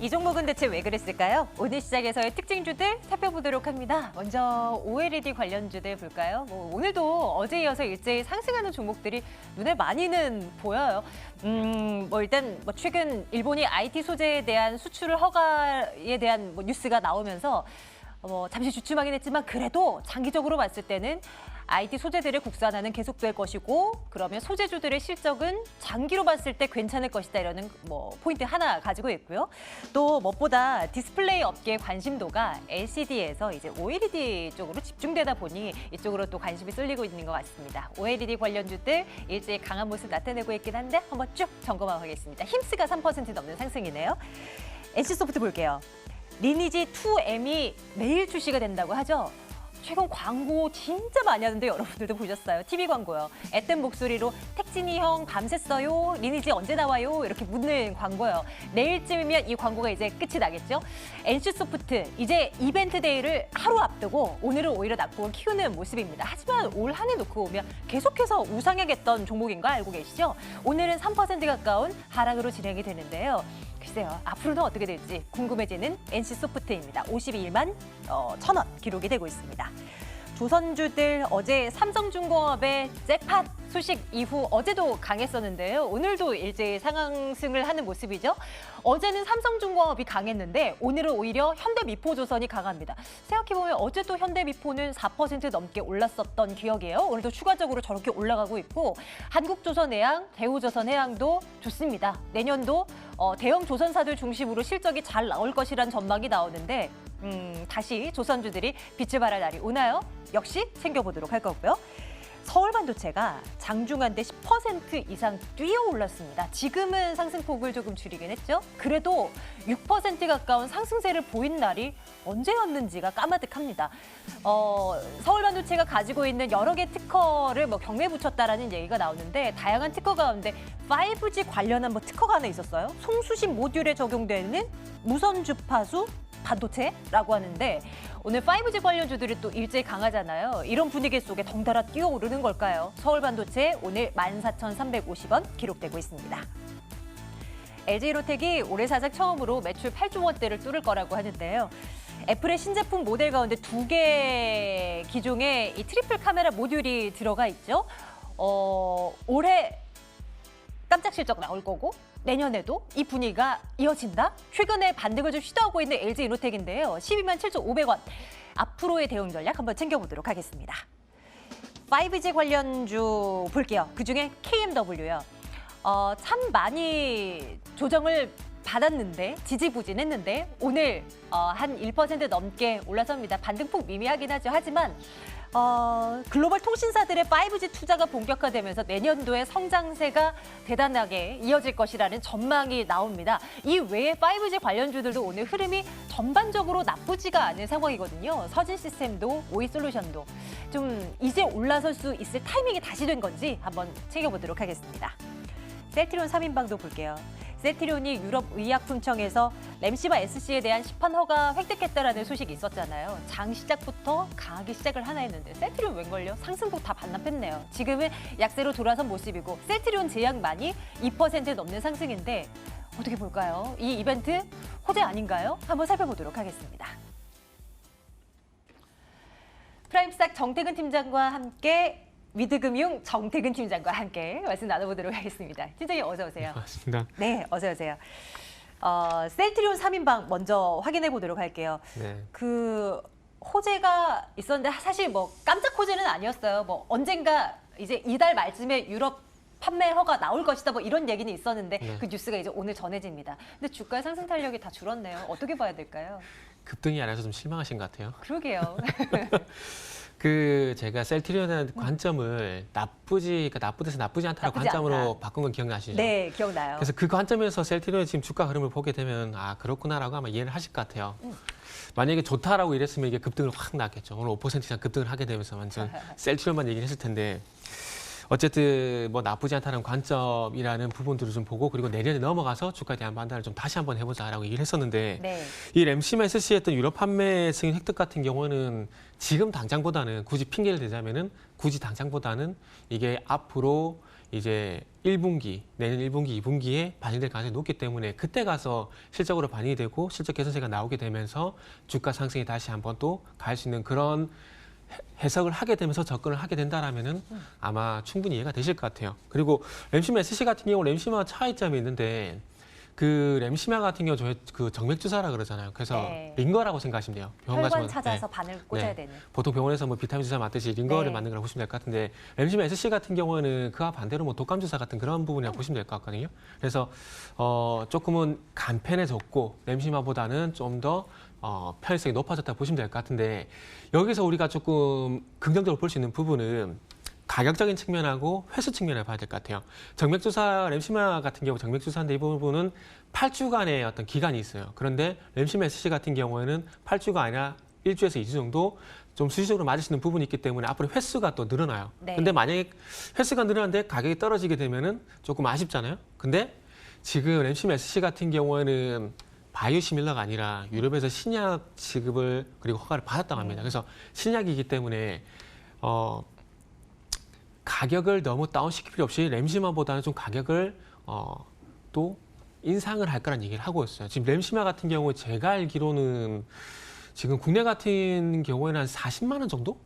이 종목은 대체 왜 그랬을까요? 오늘 시작에서의 특징주들 살펴보도록 합니다. 먼저 OLED 관련주들 볼까요? 오늘도 어제 이어서 일제히 상승하는 종목들이 눈에 많이는 보여요. 일단 최근 일본이 IT 소재에 대한 수출 허가에 대한 뉴스가 나오면서 잠시 주춤하긴 했지만 그래도 장기적으로 봤을 때는 IT 소재들의 국산화는 계속될 것이고 그러면 소재주들의 실적은 장기로 봤을 때 괜찮을 것이다 이라는 포인트 하나 가지고 있고요. 또 무엇보다 디스플레이 업계의 관심도가 LCD에서 이제 OLED 쪽으로 집중되다 보니 이쪽으로 또 관심이 쏠리고 있는 것 같습니다. OLED 관련주들 일제히 강한 모습 나타내고 있긴 한데 한번 쭉 점검하고 가겠습니다. 힘스가 3% 넘는 상승이네요. NC소프트 볼게요. 리니지 2M이 내일 출시가 된다고 하죠. 최근 광고 진짜 많이 하는데 여러분들도 보셨어요. TV 광고요. 앳된 목소리로 택진이 형 밤샜어요. 리니지 언제 나와요? 이렇게 묻는 광고요. 내일쯤이면 이 광고가 이제 끝이 나겠죠. NC소프트 이제 이벤트 데이를 하루 앞두고 오늘은 오히려 낙폭을 키우는 모습입니다. 하지만 올 한 해 놓고 보면 계속해서 우상향했던 종목인 거 알고 계시죠? 오늘은 3% 가까운 하락으로 진행이 되는데요. 글쎄요, 앞으로는 어떻게 될지 궁금해지는 NC소프트입니다. 52만 1,000원 기록이 되고 있습니다. 조선주들 어제 삼성중공업의 잭팟 소식 이후 어제도 강했었는데요. 오늘도 일제히 상승을 하는 모습이죠. 어제는 삼성중공업이 강했는데 오늘은 오히려 현대미포조선이 강합니다. 생각해보면 어제도 현대미포는 4% 넘게 올랐었던 기억이에요. 오늘도 추가적으로 저렇게 올라가고 있고 한국조선해양, 대우조선해양도 좋습니다. 내년도 대형 조선사들 중심으로 실적이 잘 나올 것이란 전망이 나오는데 다시 조선주들이 빛을 발할 날이 오나요? 역시 챙겨보도록 할 거고요. 서울반도체가 장중한데 10% 이상 뛰어 올랐습니다. 지금은 상승폭을 조금 줄이긴 했죠. 그래도 6% 가까운 상승세를 보인 날이 언제였는지가 까마득합니다. 서울반도체가 가지고 있는 여러 개 특허를 경매에 붙였다라는 얘기가 나오는데 다양한 특허 가운데 5G 관련한 특허가 하나 있었어요. 송수신 모듈에 적용되는 무선 주파수 반도체라고 하는데 오늘 5G 관련주들이 또 일제히 강하잖아요. 이런 분위기 속에 덩달아 뛰어오르는 걸까요? 서울반도체 오늘 14,350원 기록되고 있습니다. LG로텍이 올해 사상 처음으로 매출 8조 원대를 뚫을 거라고 하는데요. 애플의 신제품 모델 가운데 2개 기종의 이 트리플 카메라 모듈이 들어가 있죠. 올해 깜짝 실적 나올 거고 내년에도 이 분위기가 이어진다? 최근에 반등을 좀 시도하고 있는 LG이노텍인데요. 12만 7,500원. 앞으로의 대응 전략 한번 챙겨보도록 하겠습니다. 5G 관련주 볼게요. 그중에 KMW요. 참 많이 조정을 받았는데 지지부진했는데 오늘 한 1% 넘게 올라섭니다. 반등폭 미미하긴 하죠. 하지만 글로벌 통신사들의 5G 투자가 본격화되면서 내년도에 성장세가 대단하게 이어질 것이라는 전망이 나옵니다. 이 외에 5G 관련주들도 오늘 흐름이 전반적으로 나쁘지가 않은 상황이거든요. 서진시스템도 오이솔루션도 좀 이제 올라설 수 있을 타이밍이 다시 된 건지 한번 챙겨보도록 하겠습니다. 셀트리온 3인방도 볼게요. 셀트리온이 유럽의약품청에서 램시바 SC에 대한 시판 허가 획득했다라는 소식이 있었잖아요. 장 시작부터 강하게 시작을 하나 했는데 셀트리온 웬걸요? 상승폭 다 반납했네요. 지금은 약세로 돌아선 모습이고 셀트리온 제약만이 2% 넘는 상승인데 어떻게 볼까요? 이 이벤트 호재 아닌가요? 한번 살펴보도록 하겠습니다. 프라임스탁 정태근 팀장과 함께 위드금융 정태근 팀장과 함께 말씀 나눠보도록 하겠습니다. 팀장님 어서 오세요. 반갑습니다. 네, 어서 오세요. 셀트리온 3인방 먼저 확인해 보도록 할게요. 네. 그 호재가 있었는데 사실 깜짝 호재는 아니었어요. 언젠가 이제 이달 말쯤에 유럽 판매 허가 나올 것이다 이런 얘기는 있었는데 네. 그 뉴스가 이제 오늘 전해집니다. 근데 주가의 상승 탄력이 다 줄었네요. 어떻게 봐야 될까요? 급등이 안 해서 좀 실망하신 것 같아요. 그러게요. 제가 셀트리온의 관점을 나쁘듯이 나쁘지 않다는 나쁘지 관점으로 않다. 바꾼 건 기억나시죠? 네, 기억나요. 그래서 그 관점에서 셀트리온의 지금 주가 흐름을 보게 되면 그렇구나라고 아마 이해를 하실 것 같아요. 만약에 좋다라고 이랬으면 이게 급등을 확 났겠죠. 오늘 5% 이상 급등을 하게 되면서 완전 셀트리온만 얘기를 했을 텐데 어쨌든 뭐 나쁘지 않다는 관점이라는 부분들을 좀 보고 그리고 내년에 넘어가서 주가에 대한 판단을 좀 다시 한번 해보자라고 얘기를 했었는데 네. 이 MCMSC 했던 유럽 판매 승인 획득 같은 경우는 지금 당장보다는 굳이 핑계를 대자면은 굳이 당장보다는 이게 앞으로 이제 1분기, 내년 1분기, 2분기에 반영될 가능성이 높기 때문에 그때 가서 실적으로 반영이 되고 실적 개선세가 나오게 되면서 주가 상승이 다시 한번 또 갈 수 있는 그런 해석을 하게 되면서 접근을 하게 된다라면은 아마 충분히 이해가 되실 것 같아요. 그리고 램시마 SC 같은 경우 램시마 차이점이 있는데 그 램시마 같은 경우 저희 그 정맥 주사라 그러잖아요. 그래서 네. 링거라고 생각하시면 돼요. 병원 혈관 가시면- 찾아서 네. 바늘 꽂아야 네. 되는. 보통 병원에서 뭐 비타민 주사 맞듯이 링거를 네. 맞는 거라고 보시면 될 것 같은데 램시마 SC 같은 경우는 그와 반대로 뭐 독감 주사 같은 그런 부분이라고 보시면 될 것 같거든요. 그래서 조금은 간편해졌고 램시마보다는 좀 더 편의성이 높아졌다 보시면 될 것 같은데 여기서 우리가 조금 긍정적으로 볼 수 있는 부분은 가격적인 측면하고 횟수 측면을 봐야 될 것 같아요. 정맥주사 램시마 같은 경우 정맥주사인데 이 부분은 8주간의 어떤 기간이 있어요. 그런데 램시마 SC 같은 경우에는 8주가 아니라 1주에서 2주 정도 좀 수시적으로 맞을 수 있는 부분이 있기 때문에 앞으로 횟수가 또 늘어나요. 네. 근데 만약에 횟수가 늘어나는데 가격이 떨어지게 되면은 조금 아쉽잖아요. 근데 지금 램시마 SC 같은 경우에는 바이오시밀러가 아니라 유럽에서 신약 지급을 그리고 허가를 받았다고 합니다. 그래서 신약이기 때문에 가격을 너무 다운시킬 필요 없이 램시마보다는 좀 가격을 또 인상을 할 거란 얘기를 하고 있어요. 지금 램시마 같은 경우 제가 알기로는 지금 국내 같은 경우에는 한 40만 원 정도?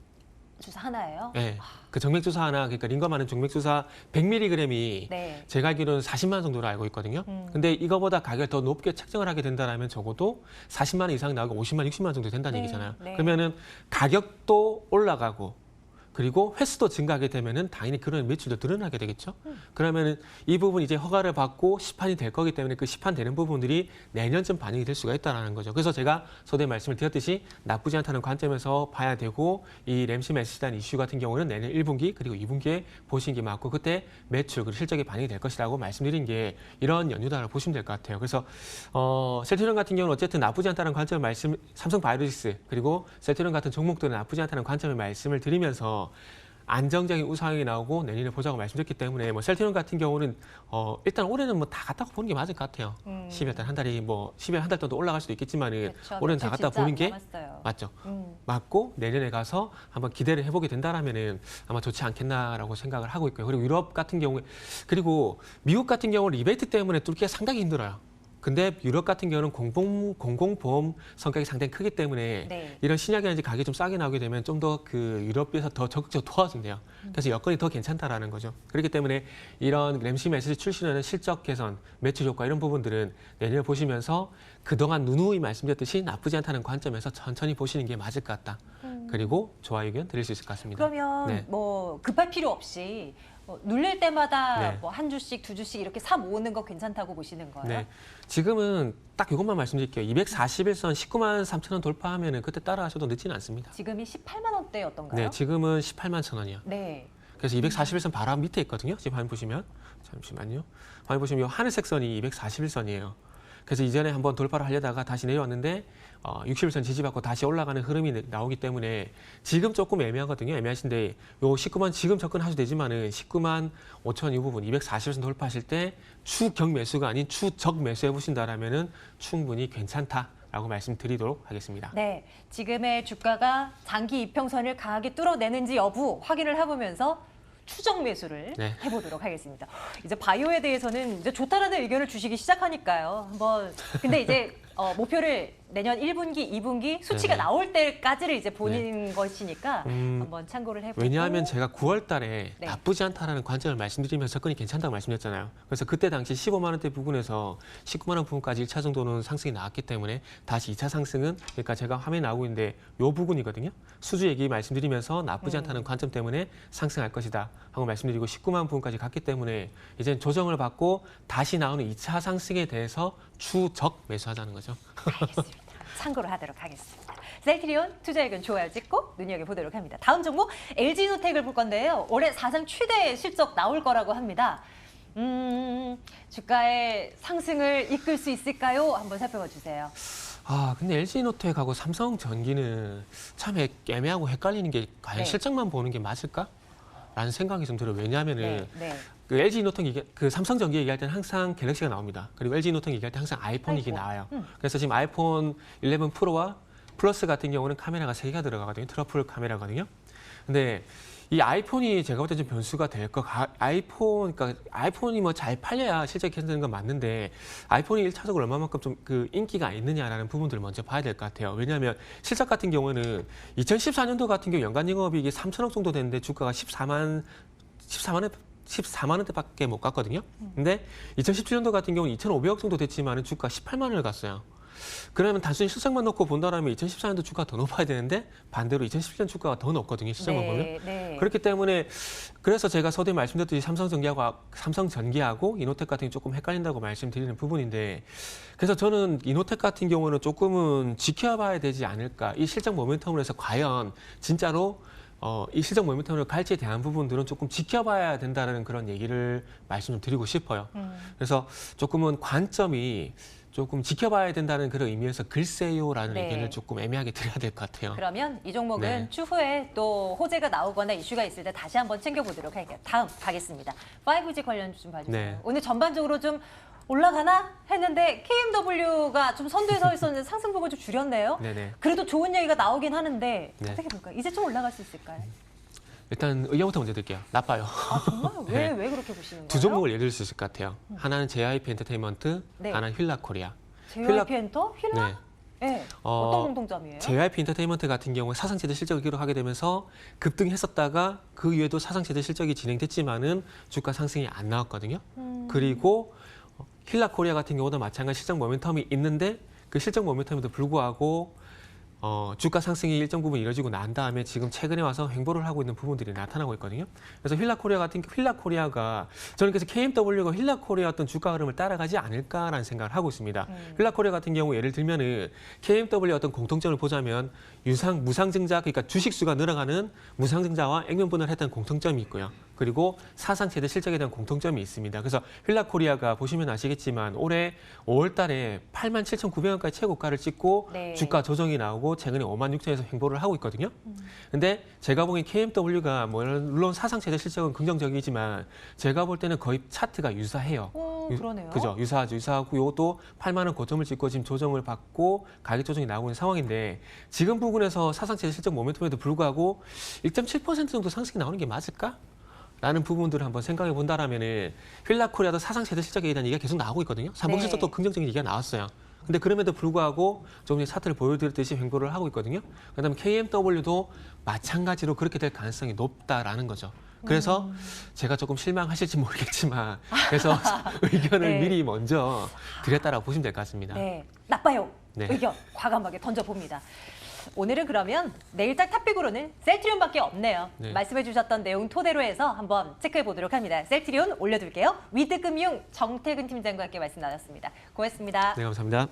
주사 하나예요? 네. 그 정맥주사 하나, 그러니까 링거만은 정맥주사 100mg이 네. 제가 알기로는 40만 원 정도로 알고 있거든요. 근데 이거보다 가격을 더 높게 책정을 하게 된다면 적어도 40만 원 이상 나오고 50만, 60만 원 정도 된다는 네, 얘기잖아요. 네. 그러면은 가격도 올라가고 그리고 횟수도 증가하게 되면은 당연히 그런 매출도 늘어나게 되겠죠. 그러면은 이 부분 이제 허가를 받고 시판이 될 거기 때문에 그 시판 되는 부분들이 내년쯤 반영이 될 수가 있다라는 거죠. 그래서 제가 서두에 말씀을 드렸듯이 나쁘지 않다는 관점에서 봐야 되고 이 램시마 SC단 이슈 같은 경우는 내년 1분기 그리고 2분기에 보시는 게 맞고 그때 매출 그리고 실적이 반영이 될 것이라고 말씀드린 게 이런 연유다라고 보시면 될 것 같아요. 그래서 셀트리온 같은 경우는 어쨌든 나쁘지 않다는 관점을 삼성바이오로직스 그리고 셀트리온 같은 종목들은 나쁘지 않다는 관점을 말씀을 드리면서 안정적인 우상향이 나오고 내년에 보자고 말씀드렸기 때문에 뭐 셀트리온 같은 경우는 일단 올해는 뭐 다 갔다가 보는 게 맞을 것 같아요. 12월 달 한 달이 뭐 12월 한 달 정도 올라갈 수도 있겠지만은 그렇죠. 올해는 다 며칠 갔다 진짜 보는 안 게 남았어요. 맞죠. 음. 맞고 내년에 가서 한번 기대를 해보게 된다라면은 아마 좋지 않겠나라고 생각을 하고 있고요. 그리고 유럽 같은 경우에 그리고 미국 같은 경우는 리베이트 때문에 뚫기가 상당히 힘들어요. 근데 유럽 같은 경우는 공공보험 성격이 상당히 크기 때문에 네. 이런 신약이라든지 가격이 좀 싸게 나오게 되면 좀 더 그 유럽에서 더 적극적으로 도와준대요. 그래서 여건이 더 괜찮다라는 거죠. 그렇기 때문에 이런 램시마 SC 출시되는 실적 개선, 매출 효과 이런 부분들은 내년에 보시면서 그동안 누누이 말씀드렸듯이 나쁘지 않다는 관점에서 천천히 보시는 게 맞을 것 같다. 그리고 좋아 의견 드릴 수 있을 것 같습니다. 그러면 네. 뭐 급할 필요 없이 눌릴 때마다 네. 뭐 한 주씩 두 주씩 이렇게 사 모으는 거 괜찮다고 보시는 거예요? 네. 지금은 딱 이것만 말씀드릴게요. 241선 19만 3천 원 돌파하면은 그때 따라가셔도 늦지는 않습니다. 지금이 18만 원대였던가요? 네, 지금은 18만 천 원이요. 네. 그래서 241선 바로 밑에 있거든요. 지금 화면 보시면 잠시만요. 화면 보시면 이 하늘색 선이 241선이에요. 그래서 이전에 한번 돌파를 하려다가 다시 내려왔는데 60일선 지지받고 다시 올라가는 흐름이 나오기 때문에 지금 조금 애매하거든요. 애매하신데 요 19만 지금 접근하셔도 되지만은 19만 5천 이 부분 240일선 돌파하실 때 추경 매수가 아닌 추적 매수해 보신다라면은 충분히 괜찮다라고 말씀드리도록 하겠습니다. 네. 지금의 주가가 장기 이평선을 강하게 뚫어내는지 여부 확인을 해보면서 추적 매수를 네. 해보도록 하겠습니다. 이제 바이오에 대해서는 이제 좋다라는 의견을 주시기 시작하니까요. 한번 근데 이제 목표를 내년 1분기, 2분기 수치가 네네. 나올 때까지를 이제 보는 것이니까 한번 참고를 해보고. 왜냐하면 제가 9월 달에 네. 나쁘지 않다라는 관점을 말씀드리면서 접근이 괜찮다고 말씀드렸잖아요. 그래서 그때 당시 15만 원대 부분에서 19만 원 부분까지 1차 정도는 상승이 나왔기 때문에 다시 2차 상승은 그러니까 제가 화면에 나오고 있는데 요 부분이거든요. 수주 얘기 말씀드리면서 나쁘지 않다는 관점 때문에 상승할 것이다 하고 말씀드리고 19만 부분까지 갔기 때문에 이제 조정을 받고 다시 나오는 2차 상승에 대해서 추적 매수하자는 거죠. 알겠습니다. 참고를 하도록 하겠습니다. 셀트리온 투자 의견 좋아요 찍고 눈여겨보도록 합니다. 다음 종목 LG노텍을 볼 건데요. 올해 사상 최대 실적 나올 거라고 합니다. 주가의 상승을 이끌 수 있을까요? 한번 살펴봐 주세요. 근데 LG노텍하고 삼성전기는 참 애매하고 헷갈리는 게 과연 네. 실적만 보는 게 맞을까? 라는 생각이 좀 들어요. 왜냐하면은 네. 그 LG 이노통 그 삼성전기 얘기할 때는 항상 갤럭시가 나옵니다. 그리고 LG 이노통 얘기할 때 항상 아이폰이 나와요. 그래서 지금 아이폰 11 프로와 플러스 같은 경우는 카메라가 3개가 들어가거든요. 트러플 카메라거든요. 근데 이 아이폰이 제가 볼 때 좀 변수가 될 거. 그러니까 아이폰이 뭐 잘 팔려야 실제 괜찮은 건 맞는데 아이폰이 1차적으로 얼마만큼 좀 그 인기가 있느냐라는 부분들을 먼저 봐야 될 것 같아요. 왜냐하면 실적 같은 경우는 2014년도 같은 경우 연간 영업이익이 3천억 정도 됐는데 주가가 14만 원대밖에 못 갔거든요. 근데 2017년도 같은 경우는 2,500억 정도 됐지만 주가 18만 원을 갔어요. 그러면 단순히 실적만 놓고 본다면 2014년도 주가가 더 높아야 되는데 반대로 2017년 주가가 더 높거든요. 실적만 보면. 그렇기 때문에 그래서 제가 서두에 말씀드렸듯이 삼성전기하고 이노텍 같은 게 조금 헷갈린다고 말씀드리는 부분인데 그래서 저는 이노텍 같은 경우는 조금은 지켜봐야 되지 않을까. 이 실적 모멘텀으로 해서 과연 진짜로 이 실적 모멘텀을 갈지에 대한 부분들은 조금 지켜봐야 된다는 그런 얘기를 말씀 좀 드리고 싶어요. 그래서 조금은 관점이 조금 지켜봐야 된다는 그런 의미에서 글쎄요라는 의견을 조금 애매하게 드려야 될 것 같아요. 그러면 이 종목은 추후에 또 호재가 나오거나 이슈가 있을 때 다시 한번 챙겨보도록 할게요. 다음 가겠습니다. 5G 관련 좀 봐주세요. 오늘 전반적으로 좀 올라가나 했는데 KMW가 좀 선두에 서 있었는데 상승폭을 좀 줄였네요. 그래도 좋은 얘기가 나오긴 하는데 어떻게 볼까요? 이제 좀 올라갈 수 있을까요? 일단 의견부터 먼저 드릴게요. 나빠요. 아, 정말? 왜 그렇게 보시는 거예요? 두 종목을 예를 들 수 있을 것 같아요. 하나는 JYP 엔터테인먼트, 하나는 휠라코리아. JYP 엔터? 휠라? 네. 어떤 공통점이에요? JYP 엔터테인먼트 같은 경우에 사상체제 실적을 기록하게 되면서 급등했었다가 그 이후에도 사상체제 실적이 진행됐지만은 주가 상승이 안 나왔거든요. 그리고 힐라코리아 같은 경우도 마찬가지 실적 모멘텀이 있는데 그 실적 모멘텀에도 불구하고 주가 상승이 일정 부분 이뤄지고 난 다음에 지금 최근에 와서 횡보를 하고 있는 부분들이 나타나고 있거든요. 그래서 힐라코리아가 저는 그래서 KMW가 힐라코리아 어떤 주가 흐름을 따라가지 않을까라는 생각을 하고 있습니다. 힐라코리아 같은 경우 예를 들면은 KMW 어떤 공통점을 보자면 무상증자 그러니까 주식수가 늘어가는 무상증자와 액면분할을 했던 공통점이 있고요. 그리고 사상체제 실적에 대한 공통점이 있습니다. 그래서 휠라코리아가 보시면 아시겠지만 올해 5월 달에 87,900원까지 최고가를 찍고 주가 조정이 나오고 최근에 56,000원에서 횡보를 하고 있거든요. 근데 제가 보기엔 KMW가 물론 사상체제 실적은 긍정적이지만 제가 볼 때는 거의 차트가 유사해요. 그러네요. 그죠? 유사하고 이것도 8만 원 고점을 찍고 지금 조정을 받고 가격 조정이 나오고 있는 상황인데 지금 부분에서 사상체제 실적 모멘텀에도 불구하고 1.7% 정도 상승이 나오는 게 맞을까? 라는 부분들을 한번 생각해 본다라면은 휠라코리아도 사상체제 실적에 대한 얘기가 계속 나오고 있거든요. 삼성 실적도 긍정적인 얘기가 나왔어요. 근데 그럼에도 불구하고 조금 전에 차트를 보여드렸듯이 횡보를 하고 있거든요. 그다음에 KMW도 마찬가지로 그렇게 될 가능성이 높다라는 거죠. 그래서 제가 조금 실망하실지 모르겠지만 그래서 의견을 미리 먼저 드렸다라고 보시면 될 것 같습니다. 나빠요. 의견 과감하게 던져봅니다. 오늘은 그러면 내일 딱 탑픽으로는 셀트리온밖에 없네요. 말씀해 주셨던 내용 토대로 해서 한번 체크해 보도록 합니다. 셀트리온 올려둘게요. 위드금융 정태근 팀장과 함께 말씀 나눴습니다. 고맙습니다. 네, 감사합니다.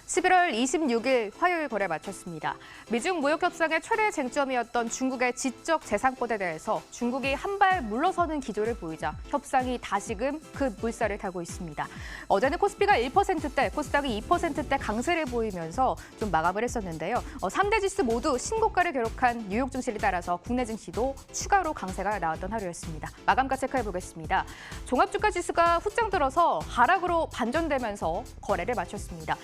(11월 26일) 화요일 거래 마쳤습니다. 미중 무역 협상의 최대 쟁점이었던 중국의 지적 재산권에 대해서 중국이 한 발 물러서는 기조를 보이자 협상이 다시금 그 물살을 타고 있습니다. 어제는 코스피가 1%대, 코스닥이 2%대 강세를 보이면서 좀 마감을 했었는데요. 3대 지수 모두 신고가를 기록한 뉴욕 증시를 따라서 국내 증시도 추가로 강세가 나왔던 하루였습니다. 마감가 체크해 보겠습니다. 종합주가 지수가 후장 들어서 하락으로 반전되면서 거래를 마쳤습니다.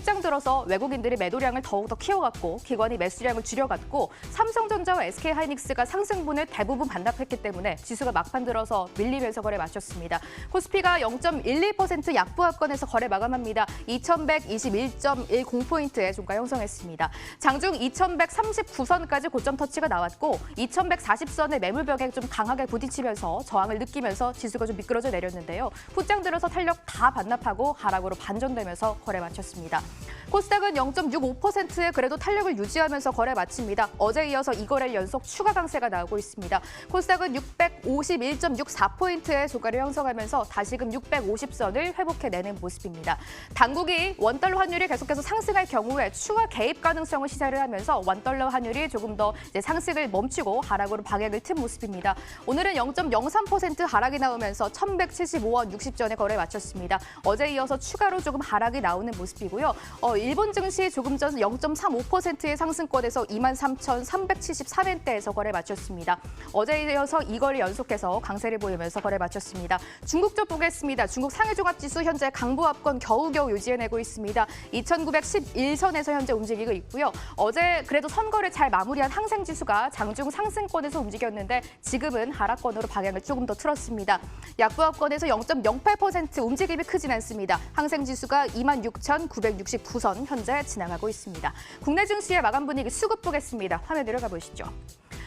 후장 들어서 외국인들이 매도량을 더욱더 키워갔고 기관이 매수량을 줄여갔고 삼성전자와 SK하이닉스가 상승분을 대부분 반납했기 때문에 지수가 막판 들어서 밀리면서 거래 마쳤습니다. 코스피가 0.12% 약보합권에서 거래 마감합니다. 2121.10포인트의 종가 형성했습니다. 장중 2139선까지 고점 터치가 나왔고 2140선의 매물벽에 좀 강하게 부딪히면서 저항을 느끼면서 지수가 좀 미끄러져 내렸는데요. 후장 들어서 탄력 다 반납하고 하락으로 반전되면서 거래 마쳤습니다. 코스닥은 0.65%의 그래도 탄력을 유지하면서 거래 마칩니다. 어제 이어서 이거래일 연속 추가 강세가 나오고 있습니다. 코스닥은 651.64포인트의 종가를 형성하면서 다시금 650선을 회복해내는 모습입니다. 당국이 원달러 환율이 계속해서 상승할 경우에 추가 개입 가능성을 시사를 하면서 원달러 환율이 조금 더 상승을 멈추고 하락으로 방향을 튼 모습입니다. 오늘은 0.03% 하락이 나오면서 1175원 60전에 거래 마쳤습니다. 어제 이어서 추가로 조금 하락이 나오는 모습이고요. 일본 증시 조금 전 0.35%의 상승권에서 23,373엔대에서 거래 마쳤습니다. 어제 이어서 이거를 연속해서 강세를 보이면서 거래 마쳤습니다. 중국 쪽 보겠습니다. 중국 상해종합지수 현재 강보합권 겨우겨우 유지해내고 있습니다. 2,911선에서 현재 움직이고 있고요. 어제 그래도 선거를 잘 마무리한 항생지수가 장중 상승권에서 움직였는데 지금은 하락권으로 방향을 조금 더 틀었습니다. 약보합권에서 0.08% 움직임이 크진 않습니다. 항생지수가 26,969선 현재 지나가고 있습니다. 국내 증시의 마감 분위기 수급 보겠습니다. 화면 내려가 보시죠.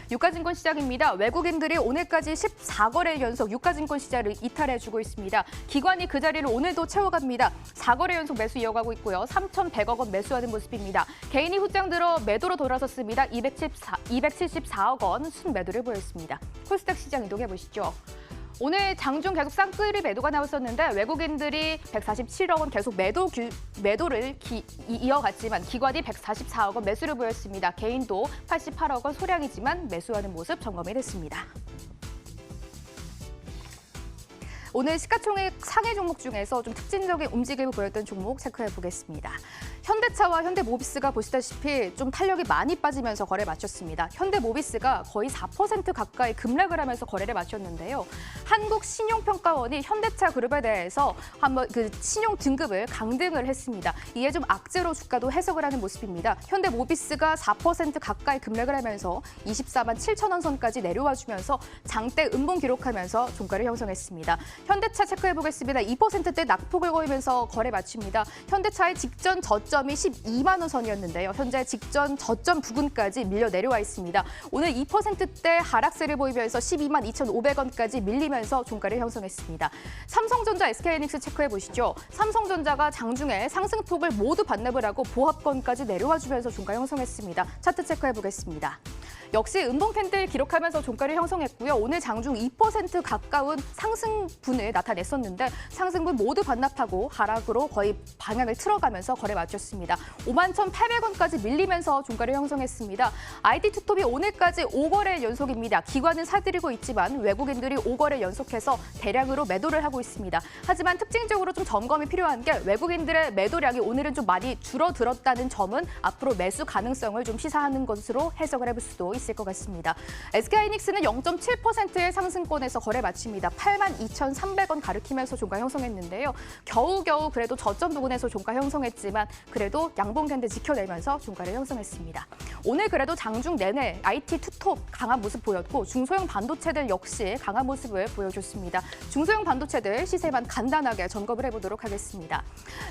유가증권 시장입니다. 외국인들이 오늘까지 14거래일 연속 유가증권 시장을 이탈해주고 있습니다. 기관이 그 자리를 오늘도 채워갑니다. 4거래 연속 매수 이어가고 있고요. 3,100억 원 매수하는 모습입니다. 개인이 후장 들어 매도로 돌아섰습니다. 274억 원 순매도를 보였습니다. 코스닥 시장 이동해 보시죠. 오늘 장중 계속 쌍끌이 매도가 나왔었는데 외국인들이 147억 원 계속 매도를 이어갔지만 기관이 144억 원 매수를 보였습니다. 개인도 88억 원 소량이지만 매수하는 모습 점검이 됐습니다. 오늘 시가총액 상위 종목 중에서 좀 특징적인 움직임을 보였던 종목 체크해 보겠습니다. 현대차와 현대모비스가 보시다시피 좀 탄력이 많이 빠지면서 거래 마쳤습니다. 현대모비스가 거의 4% 가까이 급락을 하면서 거래를 마쳤는데요. 한국신용평가원이 현대차 그룹에 대해서 한번 그 신용 등급을 강등을 했습니다. 이에 좀 악재로 주가도 해석을 하는 모습입니다. 현대모비스가 4% 가까이 급락을 하면서 24만 7천 원 선까지 내려와 주면서 장대 음봉 기록하면서 종가를 형성했습니다. 현대차 체크해 보겠습니다. 2%대 낙폭을 거이면서 거래 마칩니다. 현대차의 직전 저점이 12만 원 선이었는데요. 현재 직전 저점 부근까지 밀려 내려와 있습니다. 오늘 2%대 하락세를 보이면서 12만 2,500원까지 밀리면서 종가를 형성했습니다. 삼성전자, SK하이닉스 체크해 보시죠. 삼성전자가 장중에 상승폭을 모두 반납을 하고 보합권까지 내려와 주면서 종가 형성했습니다. 차트 체크해 보겠습니다. 역시 음봉 캔들 기록하면서 종가를 형성했고요. 오늘 장중 2% 가까운 상승분을 나타냈었는데 상승분 모두 반납하고 하락으로 거의 방향을 틀어가면서 거래 마쳤습니다. 51,800원까지 밀리면서 종가를 형성했습니다. IT 투톱이 오늘까지 5거래 연속입니다. 기관은 사들이고 있지만 외국인들이 5거래 연속해서 대량으로 매도를 하고 있습니다. 하지만 특징적으로 좀 점검이 필요한 게 외국인들의 매도량이 오늘은 좀 많이 줄어들었다는 점은 앞으로 매수 가능성을 좀 시사하는 것으로 해석을 해볼 수도 있을 것 같습니다. SK하이닉스는 0.7%의 상승권에서 거래 마칩니다. 82,300원 가리키면서 종가 형성했는데요. 겨우겨우 그래도 저점 부근에서 종가 형성했지만 그래도 양봉 캔들 지켜내면서 종가를 형성했습니다. 오늘 그래도 장중 내내 IT 투톱 강한 모습 보였고 중소형 반도체들 역시 강한 모습을 보여줬습니다. 중소형 반도체들 시세만 간단하게 점검을 해보도록 하겠습니다.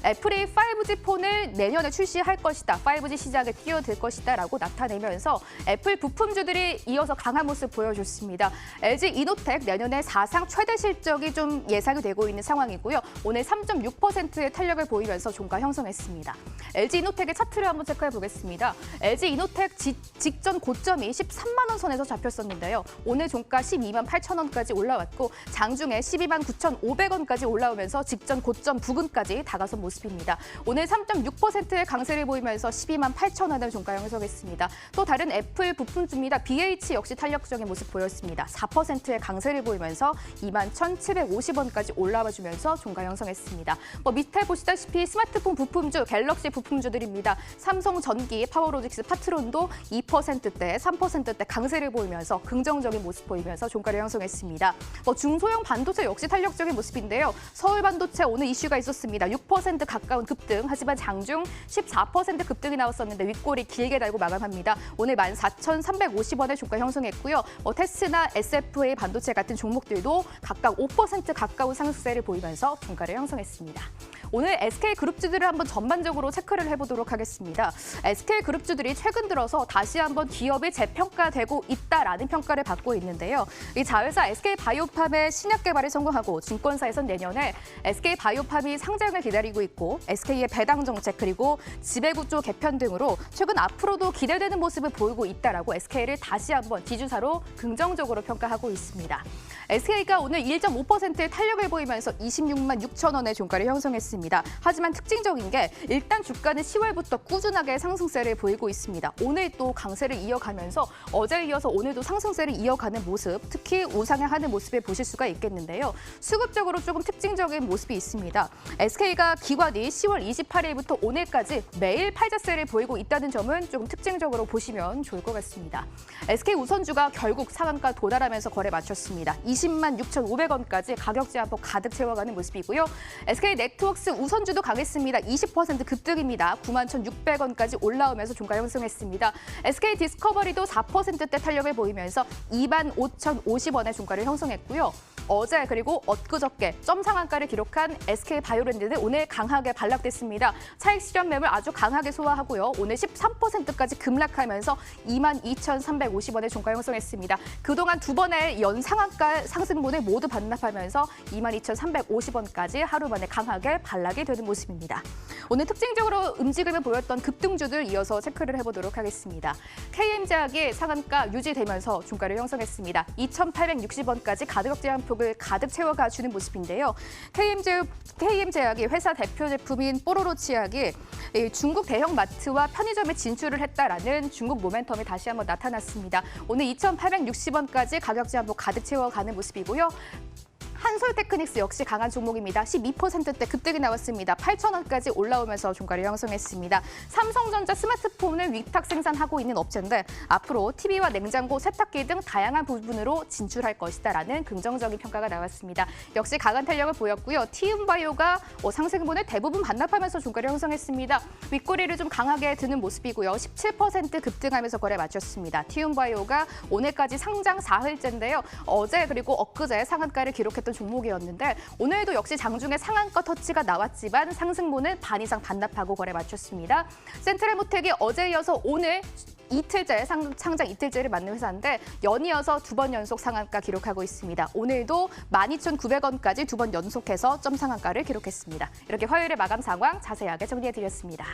애플이 5G 폰을 내년에 출시할 것이다. 5G 시장에 뛰어들 것이다 라고 나타내면서 애플 부품주들이 이어서 강한 모습 보여줬습니다. LG 이노텍 내년에 사상 최대 실적이 좀 예상이 되고 있는 상황이고요. 오늘 3.6%의 탄력을 보이면서 종가 형성했습니다. LG 이노텍의 차트를 한번 체크해 보겠습니다. LG 이노텍 직전 고점이 13만 원 선에서 잡혔었는데요. 오늘 종가 12만 8천 원까지 올라왔고 장중에 12만 9,500원까지 올라오면서 직전 고점 부근까지 다가선 모습입니다. 오늘 3.6%의 강세를 보이면서 12만 8천 원을 종가 형성했습니다. 또 다른 애플 부품 선주입니다. BH 역시 탄력적인 모습 보였습니다. 4%의 강세를 보이면서 21,750원까지 올라와 주면서 종가 형성했습니다. 밑에 보시다시피 스마트폰 부품주, 갤럭시 부품주들입니다. 삼성전기, 파워로직스, 파트론도 2%대, 3%대 강세를 보이면서 긍정적인 모습 보이면서 종가를 형성했습니다. 중소형 반도체 역시 탄력적인 모습인데요. 서울반도체 오늘 이슈가 있었습니다. 6% 가까운 급등, 하지만 장중 14% 급등이 나왔었는데 윗골이 길게 달고 마감합니다. 오늘 14,350원의 종가 형성했고요. 테스나, SFA 반도체 같은 종목들도 각각 5% 가까운 상승세를 보이면서 종가를 형성했습니다. 오늘 SK그룹주들을 한번 전반적으로 체크를 해보도록 하겠습니다. SK그룹주들이 최근 들어서 다시 한번 기업이 재평가되고 있다라는 평가를 받고 있는데요. 이 자회사 SK바이오팜의 신약 개발에 성공하고 증권사에선 내년에 SK바이오팜이 상장을 기다리고 있고 SK의 배당 정책 그리고 지배구조 개편 등으로 최근 앞으로도 기대되는 모습을 보이고 있다라고 SK를 다시 한번 지주사로 긍정적으로 평가하고 있습니다. SK가 오늘 1.5%의 탄력을 보이면서 26만 6천 원의 종가를 형성했습니다. 하지만 특징적인 게 일단 주가는 10월부터 꾸준하게 상승세를 보이고 있습니다. 오늘 또 강세를 이어가면서 어제에 이어서 오늘도 상승세를 이어가는 모습, 특히 우상향하는 모습을 보실 수가 있겠는데요. 수급적으로 조금 특징적인 모습이 있습니다. SK가 기관이 10월 28일부터 오늘까지 매일 팔자세를 보이고 있다는 점은 조금 특징적으로 보시면 좋을 것 같습니다. SK 우선주가 결국 상한가 도달하면서 거래 마쳤습니다. 20만 6,500원까지 가격 제한폭 가득 채워가는 모습이고요. SK 네트워크스 우선주도 강했습니다. 20% 급등입니다. 9만 1,600원까지 올라오면서 종가 형성했습니다. SK 디스커버리도 4%대 탄력을 보이면서 2만 5,050원의 종가를 형성했고요. 어제 그리고 엊그저께 점 상한가를 기록한 SK 바이오랜드는 오늘 강하게 반락됐습니다. 차익 실현 매물 아주 강하게 소화하고요. 오늘 13%까지 급락하면서 22,350원의 종가 형성했습니다. 그동안 두 번의 연 상한가 상승분을 모두 반납하면서 22,350원까지 하루 만에 강하게 반락이 되는 모습입니다. 오늘 특징적으로 움직임을 보였던 급등주들 이어서 체크를 해보도록 하겠습니다. KM제약이 상한가 유지되면서 종가를 형성했습니다. 2,860원까지 가격 제한폭을 가득 채워가 주는 모습인데요. KM제약이 회사 대표 제품인 뽀로로 치약이 중국 대형 마트와 편의점에 진출을 했다라는 중국 모멘텀이 다시 한번 나타났습니다. 오늘 2,860원까지 가격 제한폭 가득 채워가는 모습이고요. 한솔테크닉스 역시 강한 종목입니다. 12%대 급등이 나왔습니다. 8,000원까지 올라오면서 종가를 형성했습니다. 삼성전자 스마트폰을 위탁 생산하고 있는 업체인데 앞으로 TV와 냉장고, 세탁기 등 다양한 부분으로 진출할 것이다라는 긍정적인 평가가 나왔습니다. 역시 강한 탄력을 보였고요. 티움바이오가 상승분을 대부분 반납하면서 종가를 형성했습니다. 윗꼬리를 좀 강하게 드는 모습이고요. 17% 급등하면서 거래 마쳤습니다. 티움바이오가 오늘까지 상장 4흘째인데요. 어제 그리고 엊그제 상한가를 기록했던 종목이었는데 오늘도 역시 장중에 상한가 터치가 나왔지만 상승분은 반 이상 반납하고 거래 마쳤습니다. 센트럴모텍이 어제 이어서 오늘 이틀째 상장 이틀째를 맞는 회사인데 연이어서 두 번 연속 상한가 기록하고 있습니다. 오늘도 12,900원까지 두 번 연속해서 점 상한가를 기록했습니다. 이렇게 화요일의 마감 상황 자세하게 정리해드렸습니다.